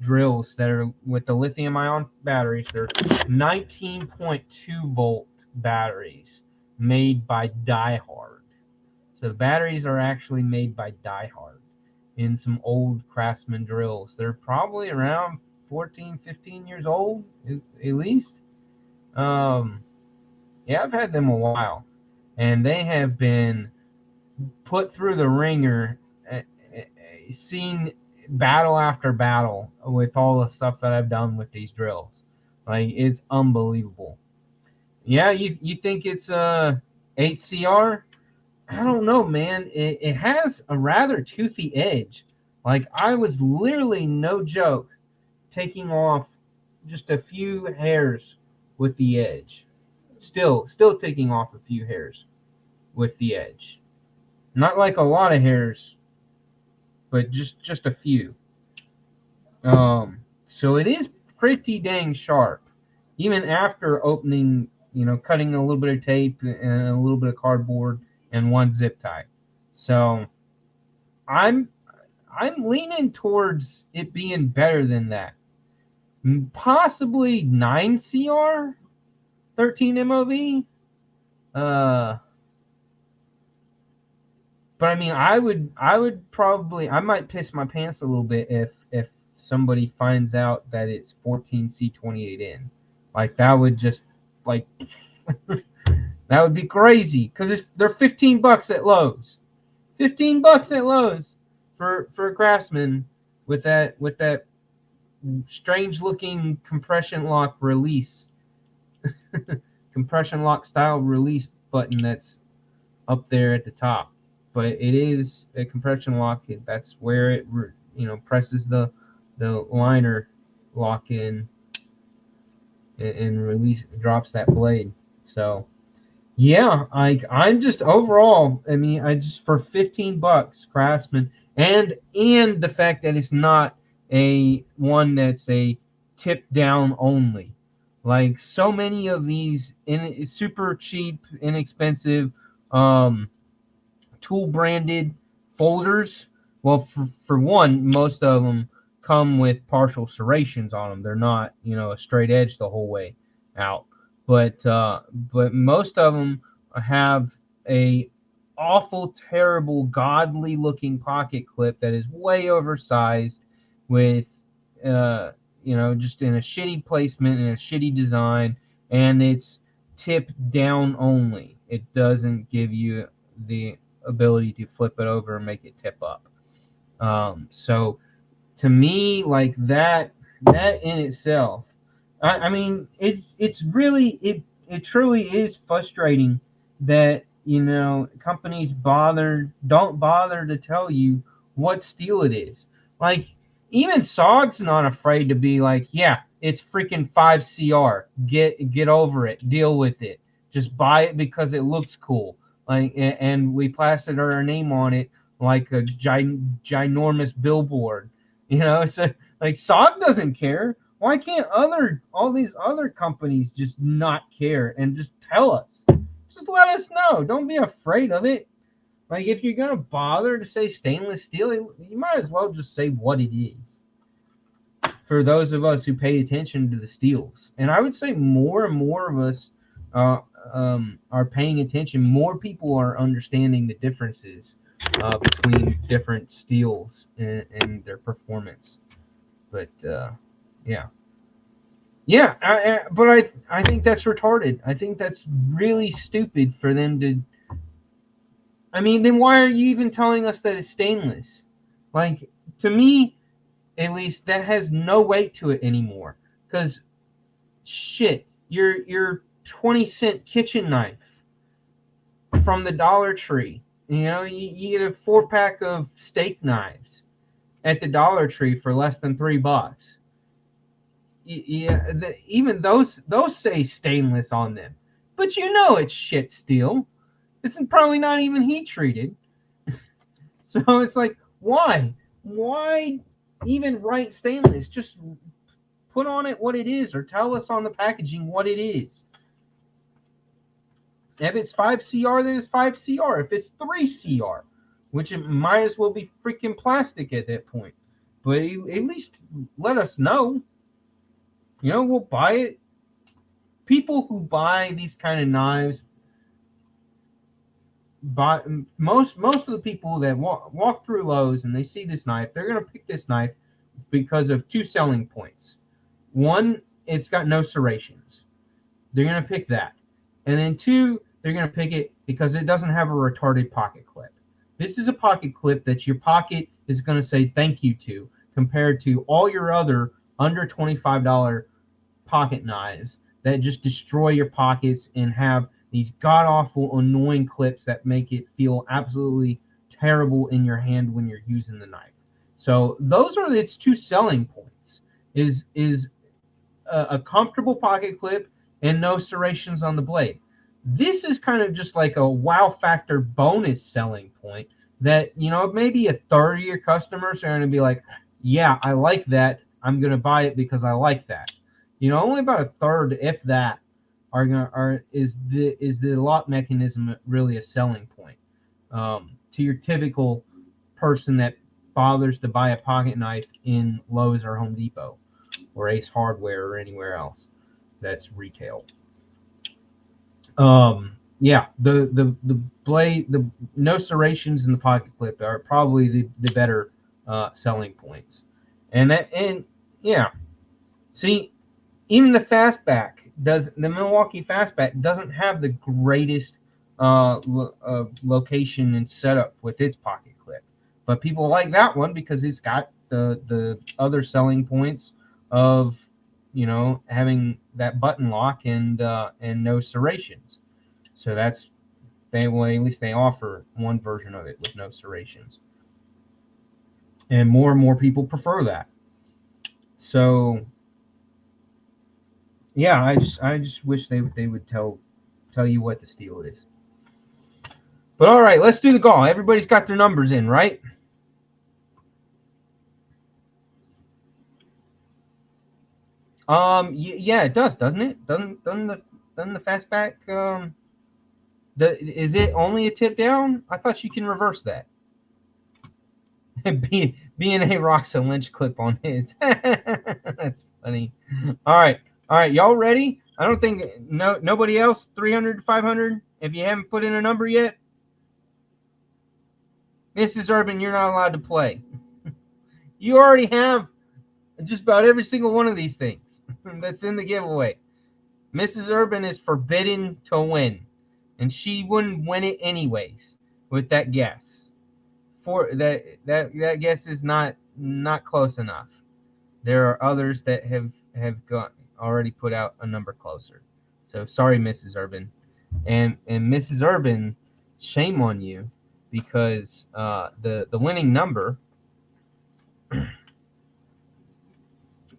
drills that are with the lithium ion batteries. They're 19.2 volt batteries made by Diehard. So the batteries are actually made by Diehard in some old Craftsman drills. They're probably around 14, 15 years old at least. Yeah, I've had them a while, and they have been put through the ringer, seen battle after battle with all the stuff that I've done with these drills. Like, it's unbelievable. Yeah, you think it's 8CR? I don't know, man. It has a rather toothy edge. Like, I was literally, no joke, taking off just a few hairs with the edge. Still taking off a few hairs with the edge. Not like a lot of hairs, but just a few. So it is pretty dang sharp, even after opening, cutting a little bit of tape and a little bit of cardboard and one zip tie. So I'm leaning towards it being better than that. Possibly 9CR, 13 MOV. But I mean, I would probably, I might piss my pants a little bit if somebody finds out that it's 14C28N. Like, that would just, like, that would be crazy, because they're $15 at Lowe's. $15 at Lowe's for a Craftsman with that strange looking compression lock release, compression lock style release button that's up there at the top. But it is a compression lock. That's where it presses the liner lock in and release, drops that blade. So yeah, I'm just overall, I mean, I just, for $15 Craftsman, and the fact that it's not a one that's a tip down only. Like, so many of these super cheap, inexpensive tool branded folders, well, for one, most of them come with partial serrations on them. They're not, a straight edge the whole way out. But most of them have a awful, terrible, godly looking pocket clip that is way oversized with, just in a shitty placement and a shitty design, and it's tip down only. It doesn't give you the ability to flip it over and make it tip up. So to me, like, that in itself, I mean, it's really, it truly is frustrating that, companies don't bother to tell you what steel it is. Like, even SOG's not afraid to be like, yeah, it's freaking 5CR. Get over it. Deal with it. Just buy it because it looks cool. Like, and we plastered our name on it like a ginormous billboard. So, like, SOG doesn't care. Why can't all these other companies just not care and just tell us? Just let us know. Don't be afraid of it. Like, if you're gonna bother to say stainless steel, you might as well just say what it is. For those of us who pay attention to the steels, and I would say more and more of us are paying attention. More people are understanding the differences between different steels and their performance. But yeah. But I think that's retarded. I think that's really stupid for them to I mean, then why are you even telling us that it's stainless? Like, to me, at least, that has no weight to it anymore. Because, shit, your 20-cent kitchen knife from the Dollar Tree, you get a 4-pack of steak knives at the Dollar Tree for less than $3. Yeah, even those say stainless on them, but it's shit steel. It's probably not even heat treated. So it's like, why even write stainless? Just put on it what it is, or tell us on the packaging what it is. If it's 5CR, then it's 5CR. If it's 3CR, which it might as well be freaking plastic at that point. But at least let us know. We'll buy it. People who buy these kind of knives, most of the people that walk through Lowe's and they see this knife, they're going to pick this knife because of 2 selling points. One, it's got no serrations. They're going to pick that. And then 2, they're going to pick it because it doesn't have a retarded pocket clip. This is a pocket clip that your pocket is going to say thank you to, compared to all your other under $25 pocket knives that just destroy your pockets and have these god-awful, annoying clips that make it feel absolutely terrible in your hand when you're using the knife. So those are its 2 selling points, is a comfortable pocket clip and no serrations on the blade. This is kind of just like a wow factor bonus selling point that, maybe a third of your customers are going to be like, yeah, I like that. I'm going to buy it because I like that. Only about a third, if that, is the lock mechanism really a selling point to your typical person that bothers to buy a pocket knife in Lowe's or Home Depot or Ace Hardware or anywhere else that's retail. Yeah, the blade, the no serrations in the pocket clip are probably the better selling points, and yeah, see, even the Fastback the Milwaukee Fastback doesn't have the greatest location and setup with its pocket clip, but people like that one because it's got the other selling points of having that button lock and no serrations. So at least they offer one version of it with no serrations, and more people prefer that. So yeah, I just wish they would tell you what the steel is. But all right, let's do the call. Everybody's got their numbers in, right? Yeah, it does, doesn't it? Doesn't the Fastback is it only a tip down? I thought you can reverse that. B&A rocks a Lynch clip on his. That's funny. All right, y'all ready? I don't think nobody else 300 to 500. If you haven't put in a number yet, Mrs. Urban, you're not allowed to play. You already have just about every single one of these things that's in the giveaway. Mrs. Urban is forbidden to win, and she wouldn't win it anyways with that guess. For that guess is not close enough. There are others that have already put out a number closer. So sorry, Mrs. Urban, and Mrs. Urban, shame on you, because the winning number.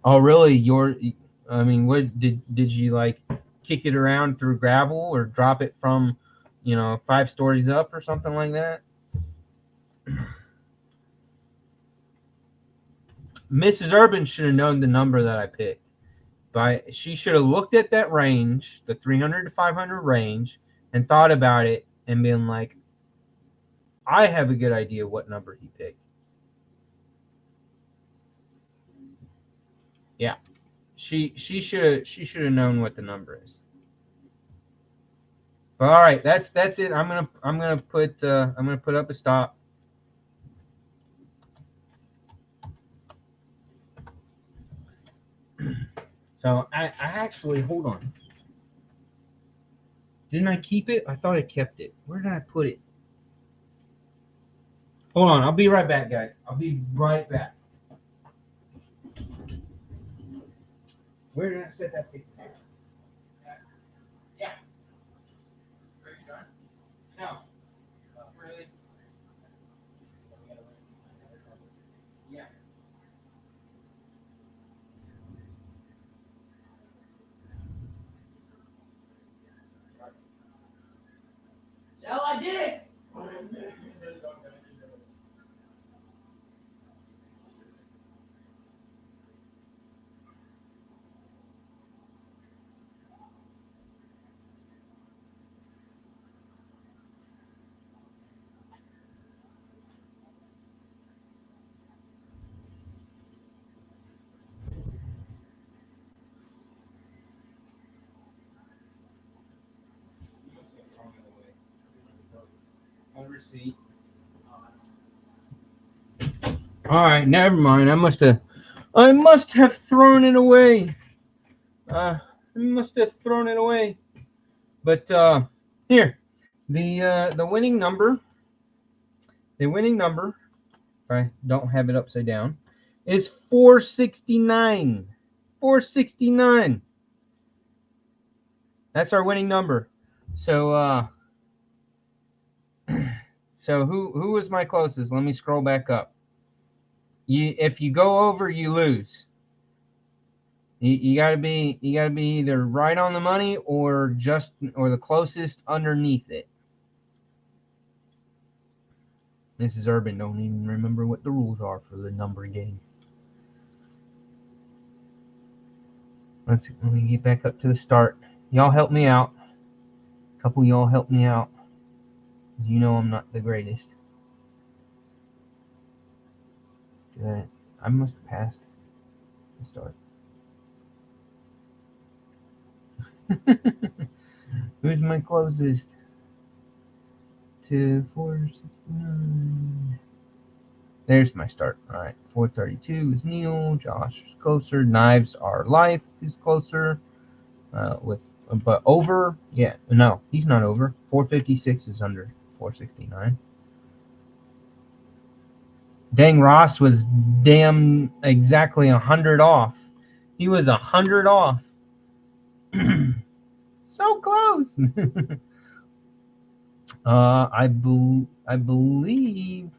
Oh, really? What did you like? Kick it around through gravel or drop it from, 5 stories up or something like that? Mrs. Urban should have known the number that I picked. She should have looked at that range, the 300 to 500 range, and thought about it and been like, I have a good idea what number he picked. Yeah. She should have known what the number is. But all right, that's it. I'm gonna put up a stop. So I actually, hold on. Didn't I keep it? I thought I kept it. Where did I put it? Hold on, I'll be right back, guys. I'll be right back. Where did I set that picture? Yeah. Are you done? No. Really? Yeah. Hell, I did it. Receipt. All right, never mind. I must have thrown it away. I must have thrown it away. But here, the winning number. The winning number, if I don't have it upside down, is 469. 469. That's our winning number. So so who was my closest? Let me scroll back up. If you go over, you lose. You gotta be either right on the money or the closest underneath it. Mrs. Urban don't even remember what the rules are for the number game. Let me get back up to the start. Y'all help me out. A couple of y'all help me out. You know I'm not the greatest. I must have passed the start. Who's my closest? To 469. There's my start. All right, 432 is Neil. Josh is closer. Knives Are Life is closer. But over, yeah, no, he's not over. 456 is under 469. Dang, Ross was damn exactly 100 off. He was 100 off. So close. I believe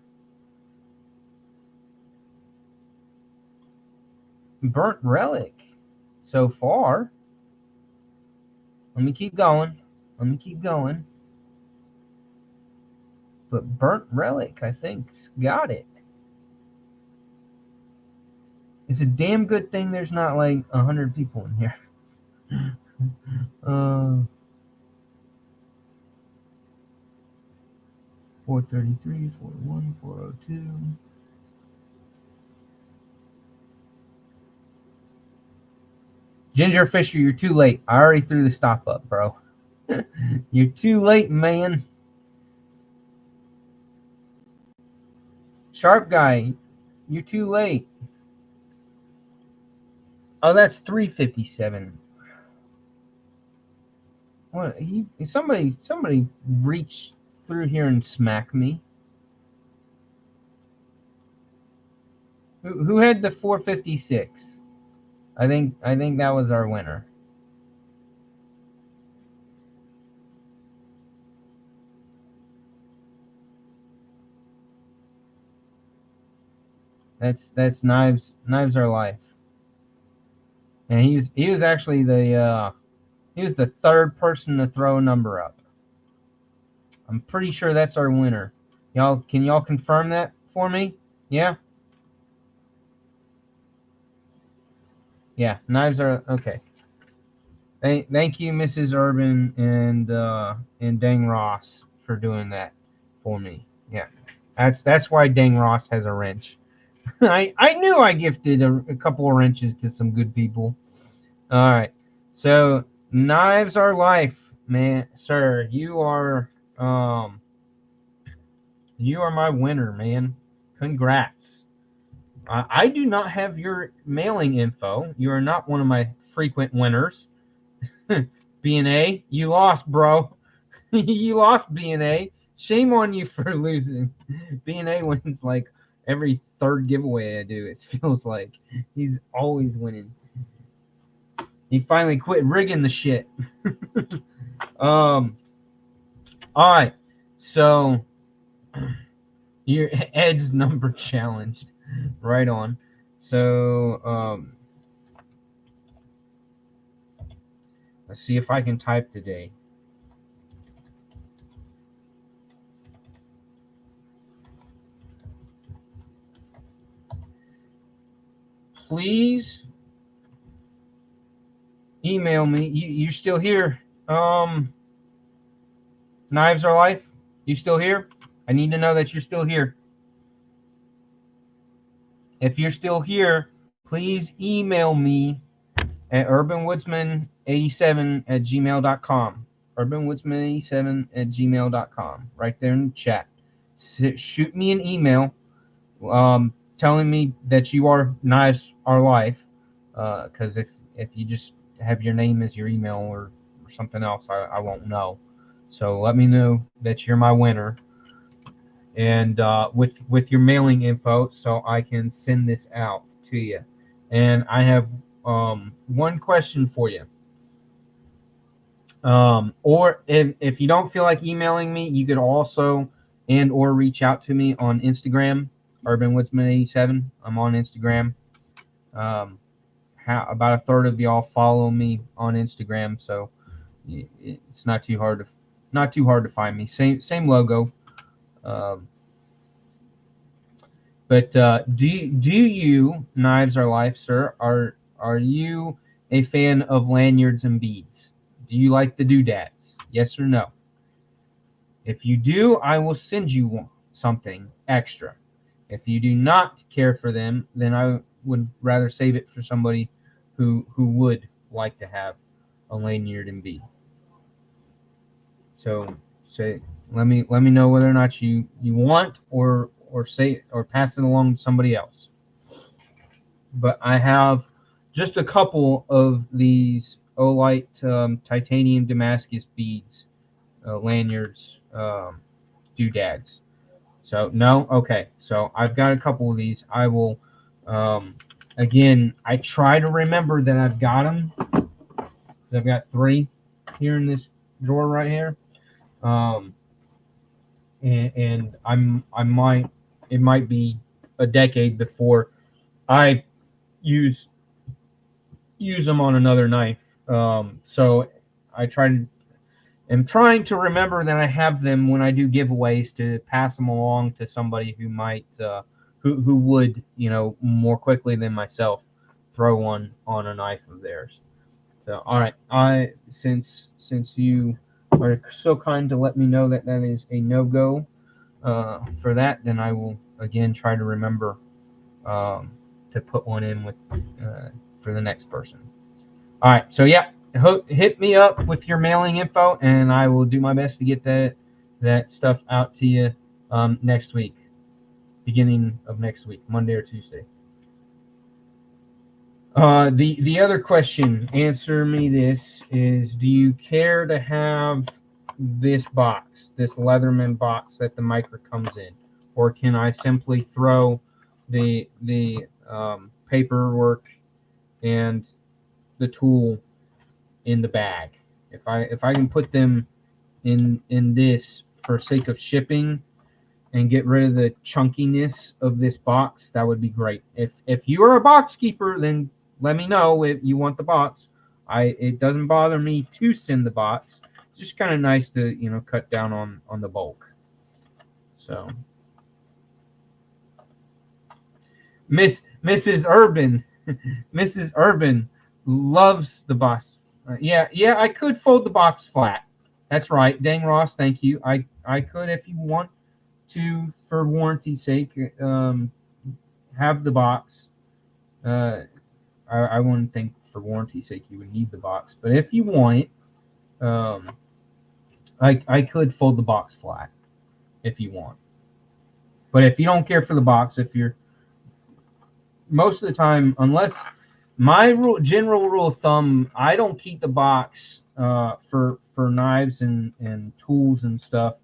Burnt Relic so far. Let me keep going. But Burnt Relic, I think, got it. It's a damn good thing there's not like 100 people in here. 433, 41, 402. Ginger Fisher, you're too late. I already threw the stop up, bro. You're too late, man. Sharp Guy, you're too late. Oh, that's 357. What? Somebody reached through here and smacked me. Who had the 456? I think that was our winner. That's Knives Are Life. And he was actually the third person to throw a number up. I'm pretty sure that's our winner. Can y'all confirm that for me? Yeah? Yeah, Knives Are okay. Thank you, Mrs. Urban and Dang Ross for doing that for me. Yeah. That's why Dang Ross has a wrench. I knew I gifted a couple of wrenches to some good people. All right. So Knives Are Life, man, sir. You are my winner, man. Congrats. I do not have your mailing info. You are not one of my frequent winners. B&A, you lost, bro. You lost, B&A. Shame on you for losing. B&A wins like every third giveaway I do. It feels like he's always winning. He finally quit rigging the shit. All right. So your Ed's number challenged. Right on. So let's see if I can type today. Please email me. You still here? Knives Are Life? You still here? I need to know that you're still here. If you're still here, please email me at urbanwoodsman87@gmail.com. urbanwoodsman87@gmail.com. Right there in the chat. Shoot me an email telling me that you are Knives Are Life. Because if you just have your name as your email or something else, I won't know. So let me know that you're my winner, and with your mailing info, so I can send this out to you. And I have one question for you. Or if you don't feel like emailing me, you could also or reach out to me on Instagram, UrbanWoodsman87. I'm on Instagram. About a third of y'all follow me on Instagram, so it's not too hard to find me. Same logo. But do you, Knives Are Life, sir, are you a fan of lanyards and beads? Do you like the doodads? Yes or no? If you do, I will send you something extra. If you do not care for them, then I would rather save it for somebody who would like to have a lanyard and bead. So let me know whether or not you want or say or pass it along to somebody else. But I have just a couple of these Olight titanium Damascus beads, lanyards, doodads. So no, okay. So I've got a couple of these. I will. Again, I try to remember that I've got them. I've got 3 here in this drawer right here. And it might be a decade before I use them on another knife. So am trying to remember that I have them when I do giveaways to pass them along to somebody who might who would, more quickly than myself throw one on a knife of theirs. So all right, since you are so kind to let me know that is a no-go for that, then I will again try to remember to put one in with for the next person. All right, so yeah, hit me up with your mailing info, and I will do my best to get that stuff out to you next week, beginning of next week, Monday or Tuesday. The other question, answer me this, is do you care to have this box, this Leatherman box that the micro comes in, or can I simply throw the paperwork and the tool in the bag? If I can put them in this for sake of shipping and get rid of the chunkiness of this box, that would be great. If you are a box keeper, then let me know if you want the box. It doesn't bother me to send the box. It's just kind of nice to cut down on the bulk. So Mrs. Urban Mrs. Urban loves the box. Yeah, I could fold the box flat. That's right. Dang Ross, thank you. I could, if you want to, for warranty's sake, have the box. I wouldn't think for warranty's sake you would need the box, but if you want it, I could fold the box flat if you want. But if you don't care for the box, if you're most of the time, unless my general rule of thumb, I don't keep the box for knives and tools and stuff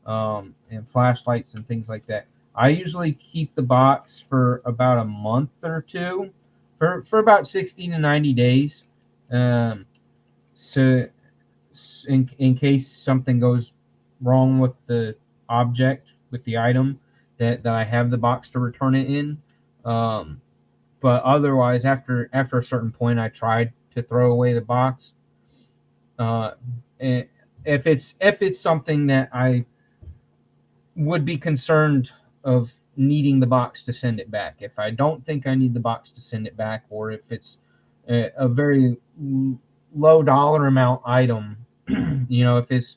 and flashlights and things like that. I usually keep the box for about a month or two, for about 60 to 90 days. Um, so in case something goes wrong with the object, with the item, that I have the box to return it in. Um, but otherwise, after a certain point, I tried to throw away the box. And if it's something that I would be concerned of needing the box to send it back. If I don't think I need the box to send it back, or if it's a very low dollar amount item, if it's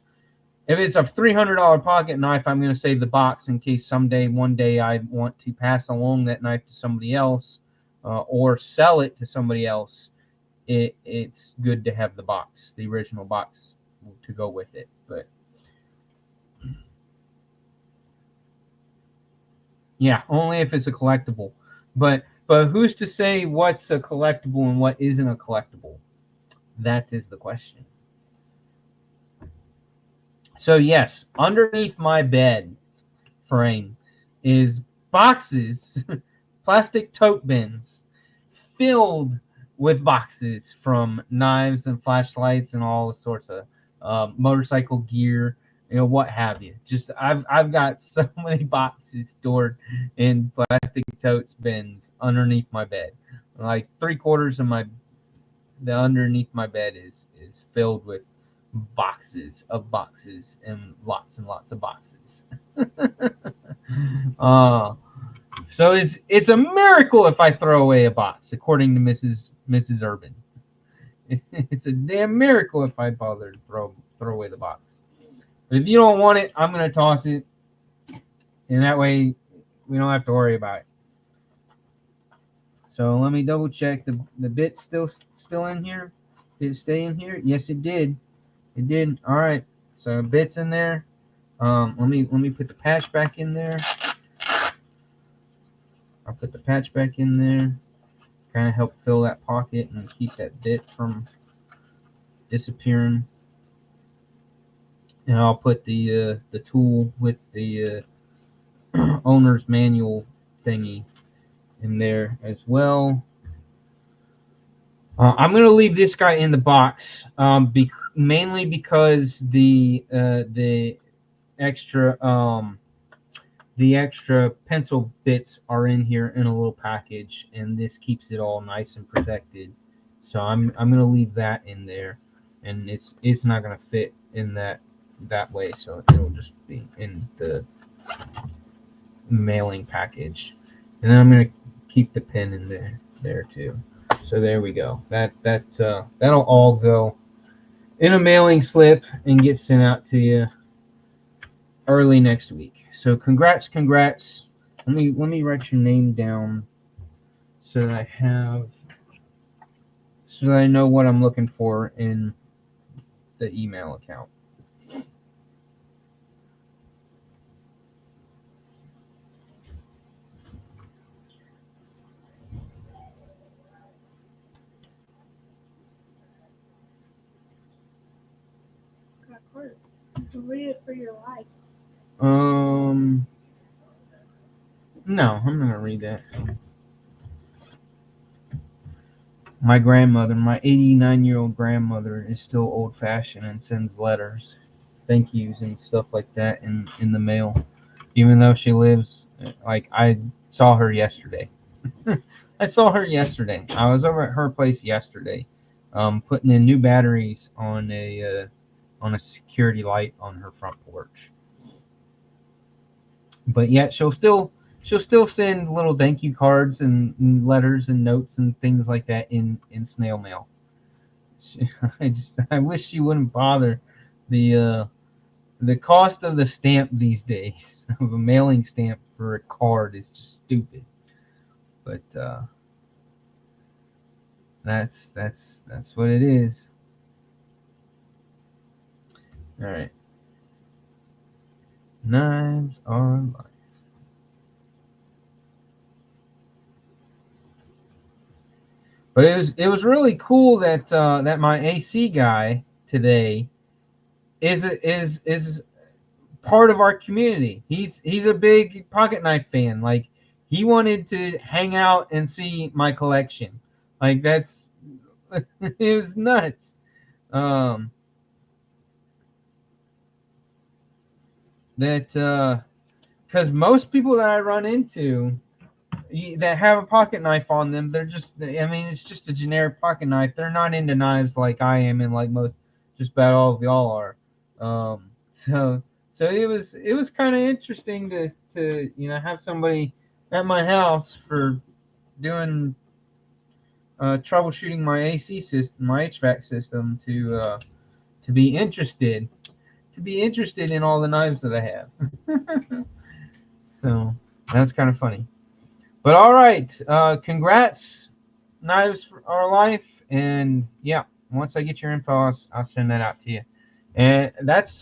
a $300 pocket knife, I'm going to save the box in case one day I want to pass along that knife to somebody else, or sell it to somebody else. It's good to have the box, the original box, to go with it. But yeah, only if it's a collectible. But who's to say what's a collectible and what isn't a collectible? That is the question. So yes, underneath my bed frame is boxes, plastic tote bins filled with boxes from knives and flashlights and all sorts of motorcycle gear, what have you. Just I've got so many boxes stored in plastic totes bins underneath my bed. Like 3/4 of the underneath my bed is filled with boxes and lots of boxes. So it's a miracle if I throw away a box, according to Mrs. Urban. It's a damn miracle if I bother to throw away the box. But if you don't want it, I'm gonna toss it, and that way we don't have to worry about it. So let me double check the bit's still in here. Did it stay in here? Yes, it did. It did. All right. So bit's in there. Let me put the patch back in there. I'll put the patch back in there. Kind of help fill that pocket and keep that bit from disappearing. And I'll put the tool with the owner's manual thingy in there as well. I'm gonna leave this guy in the box, mainly because the extra pencil bits are in here in a little package, and this keeps it all nice and protected. So I'm gonna leave that in there, and it's not gonna fit in that way, so it'll just be in the mailing package, and then I'm gonna keep the pin in there too. So there we go. That'll all go in a mailing slip and get sent out to you early next week. So congrats. Let me write your name down so that I know what I'm looking for in the email account. Read it for your life. No, I'm not gonna read that. My grandmother, my 89-year-old grandmother, is still old-fashioned and sends letters, thank yous, and stuff like that in the mail. Even though she lives, like, I saw her yesterday. I was over at her place yesterday, putting in new batteries on a security light on her front porch. But yet she'll still send little thank you cards and letters and notes and things like that in snail mail. I wish she wouldn't bother. The cost of the stamp these days, of a mailing stamp for a card, is just stupid. But that's what it is. All right. Knives are life. But it was really cool that that my AC guy today is part of our community. He's a big pocket knife fan. Like, he wanted to hang out and see my collection. Like, that's it was nuts. That because most people that I run into that have a pocket knife on them, they're just, I mean, it's just a generic pocket knife. They're not into knives like I am, and like most, just about all of y'all are. So it was kind of interesting to have somebody at my house for doing troubleshooting my AC system, my HVAC system, to be interested in all the knives that I have. So that's kind of funny. But all right, congrats, Knives for Our Life, and yeah, once I get your info, I'll send that out to you. And that's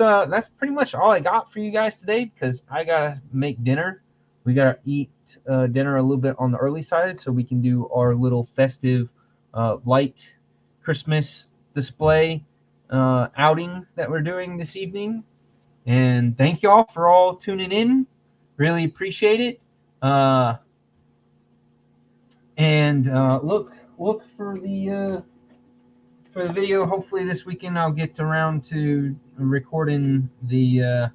pretty much all I got for you guys today, because I gotta make dinner. We gotta eat dinner a little bit on the early side so we can do our little festive light Christmas display outing that we're doing this evening. And thank you all for all tuning in. Really appreciate it. And look for the video. Hopefully this weekend I'll get around to recording the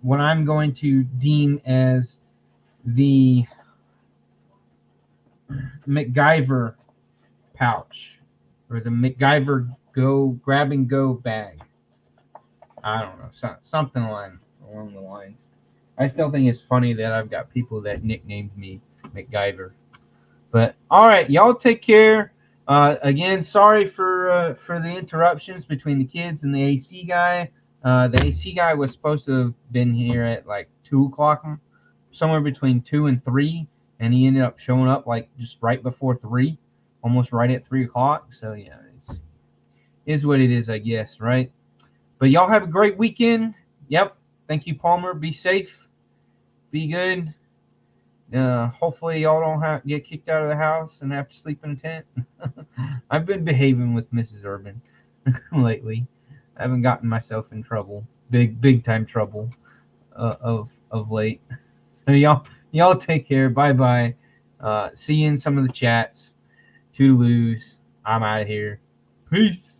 what I'm going to deem as the MacGyver pouch, or the MacGyver grab and go bag. I don't know, something along the lines. I still think it's funny that I've got people that nicknamed me MacGyver. But all right, y'all take care. Again, sorry for the interruptions between the kids and the AC guy. The AC guy was supposed to have been here at like 2:00, somewhere between 2 and 3, and he ended up showing up like just right before 3, almost right at 3:00. So yeah, it is what it is, I guess, right? But y'all have a great weekend. Yep. Thank you, Palmer. Be safe. Be good. Hopefully y'all don't get kicked out of the house and have to sleep in a tent. I've been behaving with Mrs. Urban lately. I haven't gotten myself in trouble, big time trouble, of late. So y'all take care. Bye. See you in some of the chats. Toodaloos. I'm out of here. Peace.